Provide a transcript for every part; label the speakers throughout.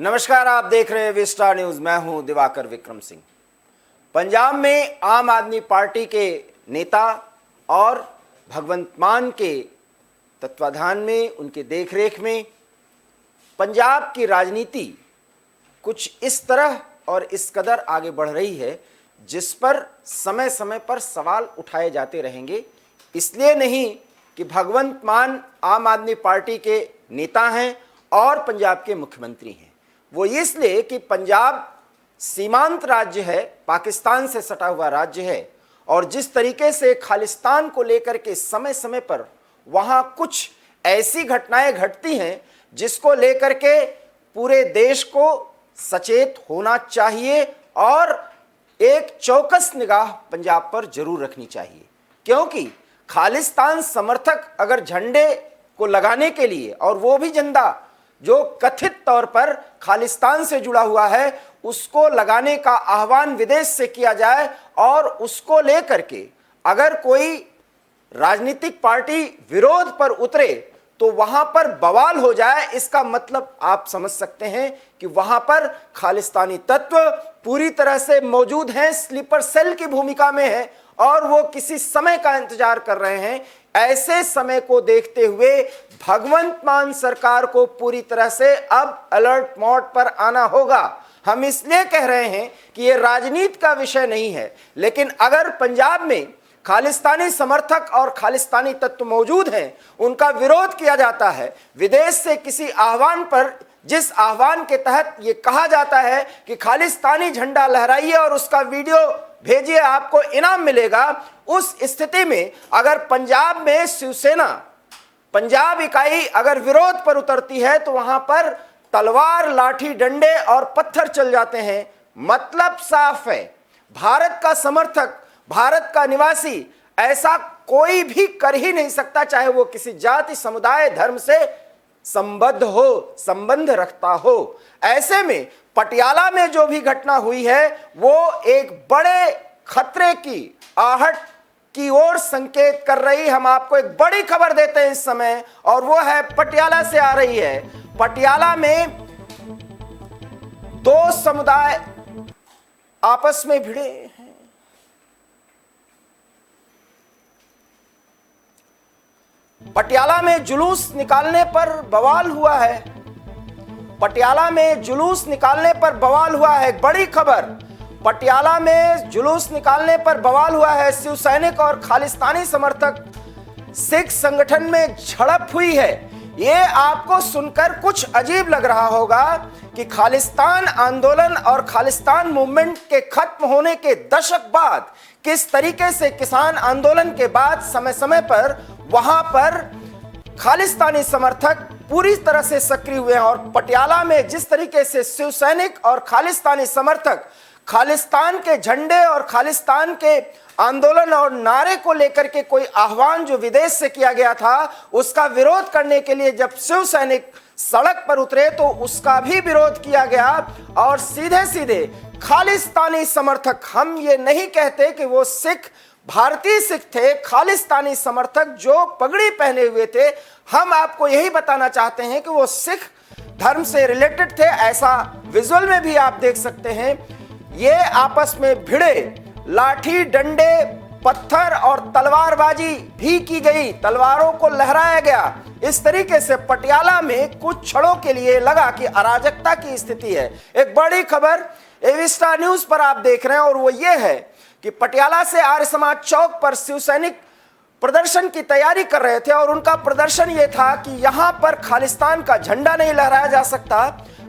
Speaker 1: नमस्कार, आप देख रहे हैं विस्टार न्यूज। मैं हूं दिवाकर विक्रम सिंह। पंजाब में आम आदमी पार्टी के नेता और भगवंत मान के तत्वाधान में, उनके देखरेख में पंजाब की राजनीति कुछ इस तरह और इस कदर आगे बढ़ रही है जिस पर समय समय पर सवाल उठाए जाते रहेंगे। इसलिए नहीं कि भगवंत मान आम आदमी पार्टी के नेता हैं और पंजाब के मुख्यमंत्री हैं, वो इसलिए कि पंजाब सीमांत राज्य है, पाकिस्तान से सटा हुआ राज्य है और जिस तरीके से खालिस्तान को लेकर के समय समय पर वहाँ कुछ ऐसी घटनाएं घटती हैं जिसको लेकर के पूरे देश को सचेत होना चाहिए और एक चौकस निगाह पंजाब पर जरूर रखनी चाहिए। क्योंकि खालिस्तान समर्थक अगर झंडे को लगाने के लिए, और वो भी झंडा जो कथित तौर पर खालिस्तान से जुड़ा हुआ है, उसको लगाने का आह्वान विदेश से किया जाए और उसको लेकर के अगर कोई राजनीतिक पार्टी विरोध पर उतरे तो वहां पर बवाल हो जाए, इसका मतलब आप समझ सकते हैं कि वहां पर खालिस्तानी तत्व पूरी तरह से मौजूद हैं, स्लीपर सेल की भूमिका में है और वो किसी समय का इंतजार कर रहे हैं। ऐसे समय को देखते हुए भगवंत मान सरकार को पूरी तरह से अब अलर्ट मोड पर आना होगा। हम इसलिए कह रहे हैं कि ये राजनीति का विषय नहीं है, लेकिन अगर पंजाब में खालिस्तानी समर्थक और खालिस्तानी तत्व मौजूद हैं, उनका विरोध किया जाता है विदेश से किसी आह्वान पर, जिस आह्वान के तहत ये कहा जाता है कि खालिस्तानी झंडा लहराइए और उसका वीडियो भेजिए, आपको इनाम मिलेगा। उस स्थिति में अगर पंजाब में शिवसेना पंजाब इकाई अगर विरोध पर उतरती है तो वहां पर तलवार, लाठी, डंडे और पत्थर चल जाते हैं। मतलब साफ है, भारत का समर्थक, भारत का निवासी ऐसा कोई भी कर ही नहीं सकता, चाहे वो किसी जाति, समुदाय, धर्म से संबद्ध हो, संबंध रखता हो। ऐसे में पटियाला में जो भी घटना हुई है वो एक बड़े खतरे की आहट की ओर संकेत कर रही। हम आपको एक बड़ी खबर देते हैं इस समय, और वो है पटियाला से आ रही है। पटियाला में दो समुदाय आपस में भिड़े हैं। पटियाला में जुलूस निकालने पर बवाल हुआ है। पटियाला में जुलूस निकालने पर बवाल हुआ है। बड़ी खबर, पटियाला में जुलूस निकालने पर बवाल हुआ है। शिव सैनिक और खालिस्तानी समर्थक सिख संगठन में झड़प हुई है। ये आपको सुनकर कुछ अजीब लग रहा होगा कि खालिस्तान आंदोलन और खालिस्तान मूवमेंट के खत्म होने के दशक बाद किस तरीके से किसान आंदोलन के बाद समय समय पर वहां पर खालिस्तानी समर्थक पूरी तरह से सक्रिय हुए हैं और पटियाला में जिस तरीके से शिव सैनिक और खालिस्तानी समर्थक खालिस्तान के झंडे और खालिस्तान के आंदोलन और नारे को लेकर के कोई आह्वान जो विदेश से किया गया था उसका विरोध करने के लिए जब शिव सैनिक सड़क पर उतरे तो उसका भी विरोध किया गया। और सीधे सीधे खालिस्तानी समर्थक, हम ये नहीं कहते कि वो सिख भारतीय सिख थे, खालिस्तानी समर्थक जो पगड़ी पहने हुए थे, हम आपको यही बताना चाहते हैं कि वो सिख धर्म से रिलेटेड थे। ऐसा विजुअल में भी आप देख सकते हैं। ये आपस में भिड़े, लाठी, डंडे, पत्थर और तलवारबाजी भी की गई, तलवारों को लहराया गया। इस तरीके से पटियाला में कुछ क्षणों के लिए लगा कि अराजकता की स्थिति है। एक बड़ी खबर विस्टार न्यूज पर आप देख रहे हैं और वो ये है कि पटियाला से आर्य समाज चौक पर शिव सैनिक प्रदर्शन की तैयारी कर रहे थे और उनका प्रदर्शन ये था कि यहां पर खालिस्तान का झंडा नहीं लहराया जा सकता,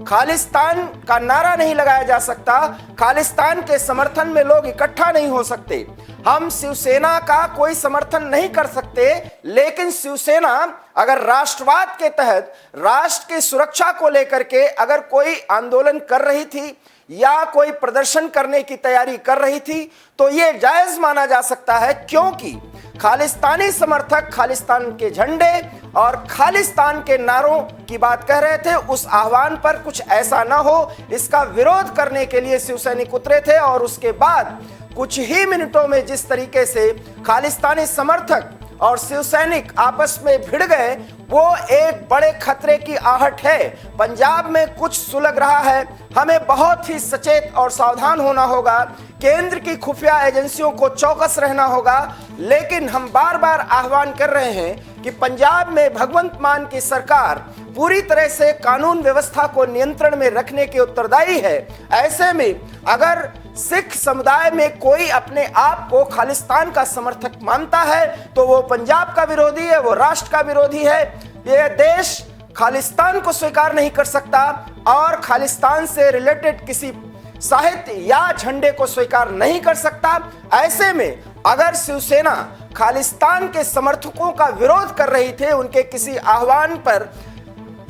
Speaker 1: खालिस्तान का नारा नहीं लगाया जा सकता, खालिस्तान के समर्थन में लोग इकट्ठा नहीं हो सकते। हम शिवसेना का कोई समर्थन नहीं कर सकते, लेकिन शिवसेना अगर राष्ट्रवाद के तहत राष्ट्र की सुरक्षा को लेकर के अगर कोई आंदोलन कर रही थी या कोई प्रदर्शन करने की तैयारी कर रही थी तो ये जायज माना जा सकता है, क्योंकि खालिस्तानी समर्थक खालिस्तान के झंडे और खालिस्तान के नारों की बात कह रहे थे। उस आह्वान पर कुछ ऐसा ना हो, इसका विरोध करने के लिए शिव सैनिक उतरे थे और उसके बाद कुछ ही मिनटों में जिस तरीके से खालिस्तानी समर्थक और शिवसैनिक आपस में भिड़ गए, वो एक बड़े खतरे की आहट है। पंजाब में कुछ सुलग रहा है, हमें बहुत ही सचेत और सावधान होना होगा। केंद्र की खुफिया एजेंसियों को चौकस रहना होगा। लेकिन हम बार बार आह्वान कर रहे हैं कि पंजाब में भगवंत मान की सरकार पूरी तरह से कानून व्यवस्था को नियंत्रण में रखने के उत्तरदायी है। ऐसे में अगर सिख समुदाय में कोई अपने आप को खालिस्तान का समर्थक मानता है तो वो पंजाब का विरोधी है, वो राष्ट्र का विरोधी है। ये देश खालिस्तान को स्वीकार नहीं कर सकता और खालिस्तान से रिलेटेड किसी साहित्य या झंडे को स्वीकार नहीं कर सकता। ऐसे में अगर शिवसेना खालिस्तान के समर्थकों का विरोध कर रही थी, उनके किसी आह्वान पर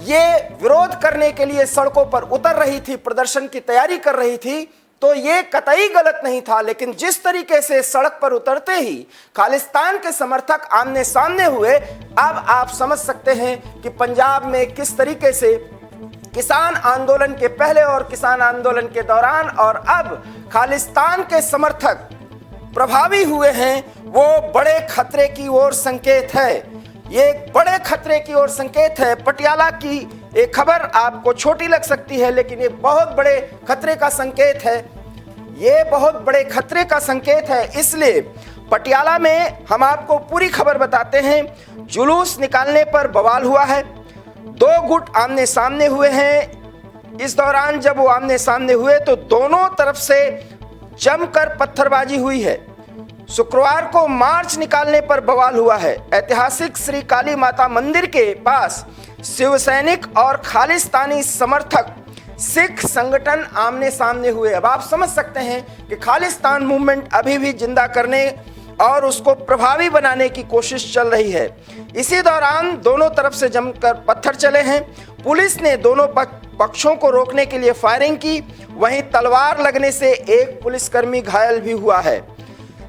Speaker 1: ये विरोध करने के लिए सड़कों पर उतर रही थी, प्रदर्शन की तैयारी कर रही थी, तो ये कतई गलत नहीं था। लेकिन जिस तरीके से सड़क पर उतरते ही खालिस्तान के समर्थक आमने सामने हुए, अब आप समझ सकते हैं कि पंजाब में किस तरीके से किसान आंदोलन के पहले और किसान आंदोलन के दौरान और अब खालिस्तान के समर्थक प्रभावी हुए हैं। वो बड़े खतरे की ओर संकेत है, ये एक बड़े खतरे की ओर संकेत है। पटियाला की एक खबर आपको छोटी लग सकती है, लेकिन ये बहुत बड़े खतरे का संकेत है, ये बहुत बड़े खतरे का संकेत है। इसलिए पटियाला में हम आपको पूरी खबर बताते हैं। जुलूस निकालने पर बवाल हुआ है, दो गुट आमने सामने हुए हैं। इस दौरान जब वो आमने सामने हुए तो दोनों तरफ से जमकर पत्थरबाजी हुई है। शुक्रवार को मार्च निकालने पर बवाल हुआ है। ऐतिहासिक श्री काली माता मंदिर के पास शिवसैनिक और खालिस्तानी समर्थक सिख संगठन आमने सामने हुए। अब आप समझ सकते हैं कि खालिस्तान मूवमेंट अभी भी जिंदा करने और उसको प्रभावी बनाने की कोशिश चल रही है। इसी दौरान दोनों तरफ से जमकर पत्थर चले हैं। पुलिस ने दोनों पक्षों को रोकने के लिए फायरिंग की, वहीं तलवार लगने से एक पुलिसकर्मी घायल भी हुआ है।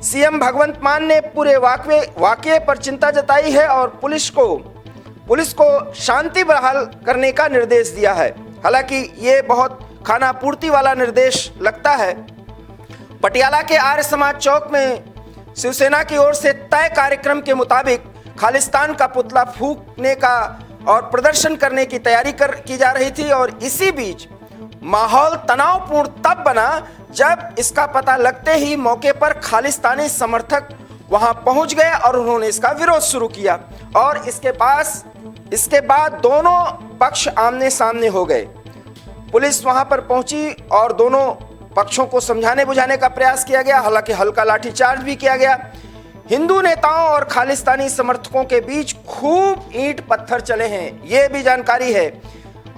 Speaker 1: सीएम भगवंत मान ने पूरे वाकये पर चिंता जताई है और पुलिस को शांति बहाल करने का निर्देश दिया है। हालांकि ये बहुत खानापूर्ति वाला निर्देश लगता है। पटियाला के आर्य समाज चौक में शिवसेना की ओर से तय कार्यक्रम के मुताबिक खालिस्तान का पुतला फूंकने का और प्रदर्शन करने की तैयारी की जा रही थी। और इसी बीच माहौल तनावपूर्ण तब बना जब इसका पता लगते ही मौके पर खालिस्तानी समर्थक वहां पहुंच गए और उन्होंने इसका विरोध शुरू किया और इसके बाद दोनों पक्ष आमने सामने हो गए। पुलिस वहां पर पहुंची और दोनों पक्षों को समझाने बुझाने का प्रयास किया गया, हालांकि हल्का लाठीचार्ज भी किया गया। हिंदू नेताओं और खालिस्तानी समर्थकों के बीच खूब ईंट पत्थर चले हैं, ये भी जानकारी है।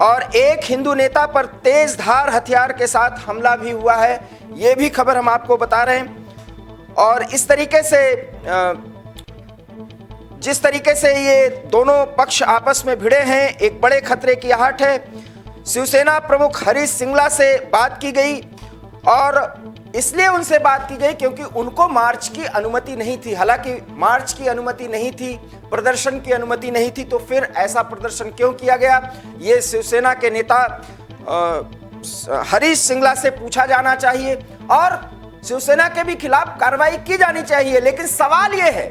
Speaker 1: और एक हिंदू नेता पर तेज धार हथियार के साथ हमला भी हुआ है, ये भी खबर हम आपको बता रहे हैं। और इस तरीके से जिस तरीके से ये दोनों पक्ष आपस में भिड़े हैं, एक बड़े खतरे की आहट है। शिवसेना प्रमुख हरीश सिंगला से बात की गई और इसलिए उनसे बात की गई क्योंकि उनको मार्च की अनुमति नहीं थी। हालांकि मार्च की अनुमति नहीं थी, प्रदर्शन की अनुमति नहीं थी, तो फिर ऐसा प्रदर्शन क्यों किया गया, ये शिवसेना के नेता हरीश सिंगला से पूछा जाना चाहिए और शिवसेना के भी खिलाफ कार्रवाई की जानी चाहिए। लेकिन सवाल यह है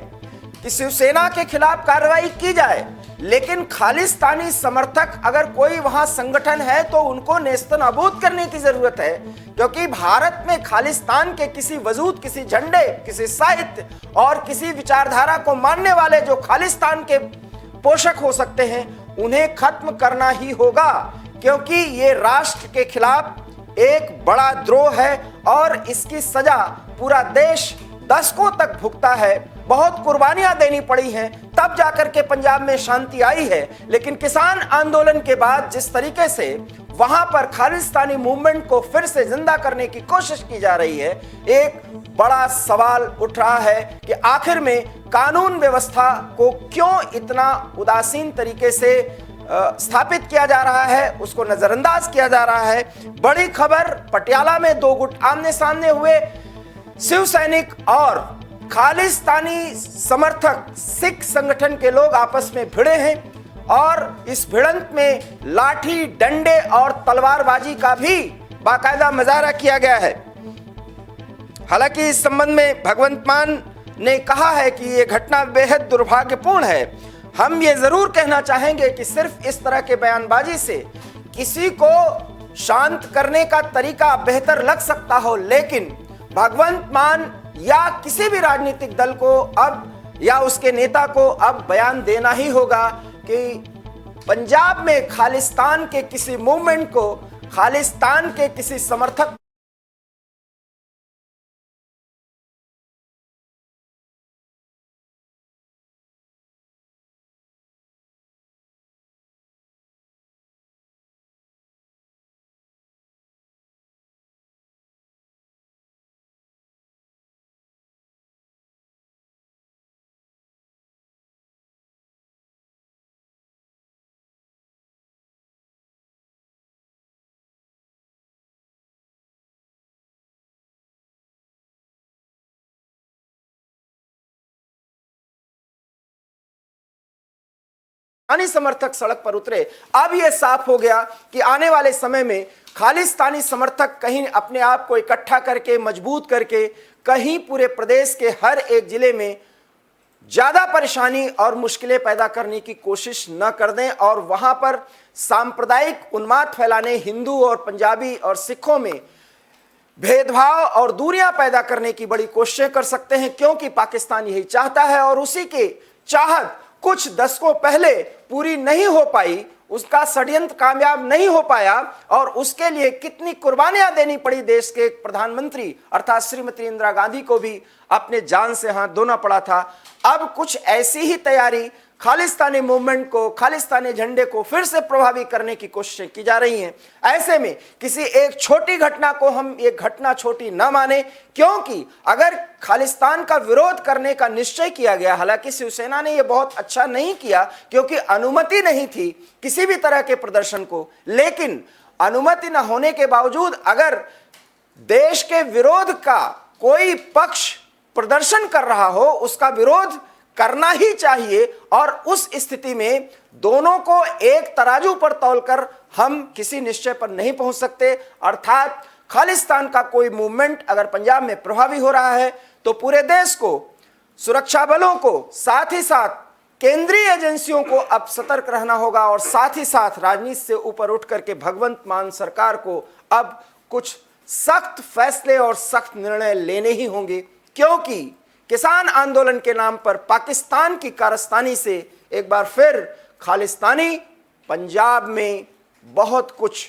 Speaker 1: कि शिवसेना के खिलाफ कार्रवाई की जाए, लेकिन खालिस्तानी समर्थक अगर कोई वहां संगठन है तो उनको नेस्तनाबूद करने की जरूरत है, क्योंकि भारत में खालिस्तान के किसी वजूद, किसी झंडे, किसी साहित्य और किसी विचारधारा को मानने वाले जो खालिस्तान के पोषक हो सकते हैं, उन्हें खत्म करना ही होगा, क्योंकि ये राष्ट्र के खिलाफ एक बड़ा द्रोह है और इसकी सजा पूरा देश दशकों तक भुगता है। बहुत कुर्बानियां देनी पड़ी हैं, तब जाकर के पंजाब में शांति आई है। लेकिन किसान आंदोलन के बाद जिस तरीके से वहां पर खालिस्तानी मूवमेंट को फिर से जिंदा करने की कोशिश की जा रही है, एक बड़ा सवाल उठ रहा है कि आखिर में कानून व्यवस्था को क्यों इतना उदासीन तरीके से स्थापित किया जा रहा है, उसको नजरअंदाज किया जा रहा है। बड़ी खबर, पटियाला में दो गुट आमने सामने हुए, शिवसैनिक और खालिस्तानी समर्थक सिख संगठन के लोग आपस में भिड़े हैं और इस भिड़ंत में लाठी, डंडे और तलवारबाजी का भी बाकायदा मुजाहरा किया गया है। हालांकि इस संबंध में भगवंत मान ने कहा है कि ये घटना बेहद दुर्भाग्यपूर्ण है। हम ये जरूर कहना चाहेंगे कि सिर्फ इस तरह के बयानबाजी से किसी को शांत करने का तरीका बेहतर लग सकता हो, लेकिन भगवंत मान या किसी भी राजनीतिक दल को अब या उसके नेता को अब बयान देना ही होगा कि पंजाब में खालिस्तान के किसी मूवमेंट को, खालिस्तान के किसी समर्थक समर्थक सड़क पर उतरे। अब यह साफ हो गया कि आने वाले समय में खालिस्तानी समर्थक कहीं अपने आप को इकट्ठा करके, मजबूत करके, कहीं पूरे प्रदेश के हर एक जिले में ज्यादा परेशानी और मुश्किलें पैदा करने की कोशिश न कर दें और वहां पर सांप्रदायिक उन्माद फैलाने, हिंदू और पंजाबी और सिखों में भेदभाव और दूरियां पैदा करने की बड़ी कोशिशें कर सकते हैं, क्योंकि पाकिस्तान यही चाहता है और उसी के चाहत कुछ दशकों पहले पूरी नहीं हो पाई, उसका षड्यंत्र कामयाब नहीं हो पाया और उसके लिए कितनी कुर्बानियां देनी पड़ी। देश के प्रधानमंत्री अर्थात श्रीमती इंदिरा गांधी को भी अपने जान से हाथ धोना पड़ा था। अब कुछ ऐसी ही तैयारी खालिस्तानी मूवमेंट को, खालिस्तानी झंडे को फिर से प्रभावित करने की कोशिशें की जा रही हैं। ऐसे में किसी एक छोटी घटना को हम एक घटना छोटी न माने, क्योंकि अगर खालिस्तान का विरोध करने का निश्चय किया गया, हालांकि शिवसेना ने यह बहुत अच्छा नहीं किया क्योंकि अनुमति नहीं थी किसी भी तरह के प्रदर्शन को, लेकिन अनुमति न होने के बावजूद अगर देश के विरोध का कोई पक्ष प्रदर्शन कर रहा हो, उसका विरोध करना ही चाहिए और उस स्थिति में दोनों को एक तराजू पर तौलकर हम किसी निश्चय पर नहीं पहुंच सकते। अर्थात खालिस्तान का कोई मूवमेंट अगर पंजाब में प्रभावी हो रहा है तो पूरे देश को, सुरक्षा बलों को, साथ ही साथ केंद्रीय एजेंसियों को अब सतर्क रहना होगा और साथ ही साथ राजनीति से ऊपर उठ करके भगवंत मान सरकार को अब कुछ सख्त फैसले और सख्त निर्णय लेने ही होंगे, क्योंकि किसान आंदोलन के नाम पर पाकिस्तान की कारस्तानी से एक बार फिर खालिस्तानी पंजाब में बहुत कुछ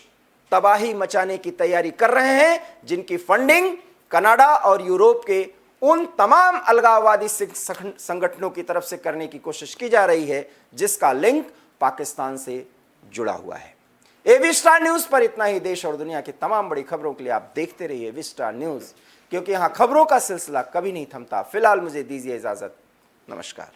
Speaker 1: तबाही मचाने की तैयारी कर रहे हैं, जिनकी फंडिंग कनाडा और यूरोप के उन तमाम अलगाववादी संगठनों की तरफ से करने की कोशिश की जा रही है जिसका लिंक पाकिस्तान से जुड़ा हुआ है। विस्टार न्यूज पर इतना ही। देश और दुनिया की तमाम बड़ी खबरों के लिए आप देखते रहिए विस्टार न्यूज, क्योंकि यहां खबरों का सिलसिला कभी नहीं थमता। फिलहाल मुझे दीजिए इजाजत, नमस्कार।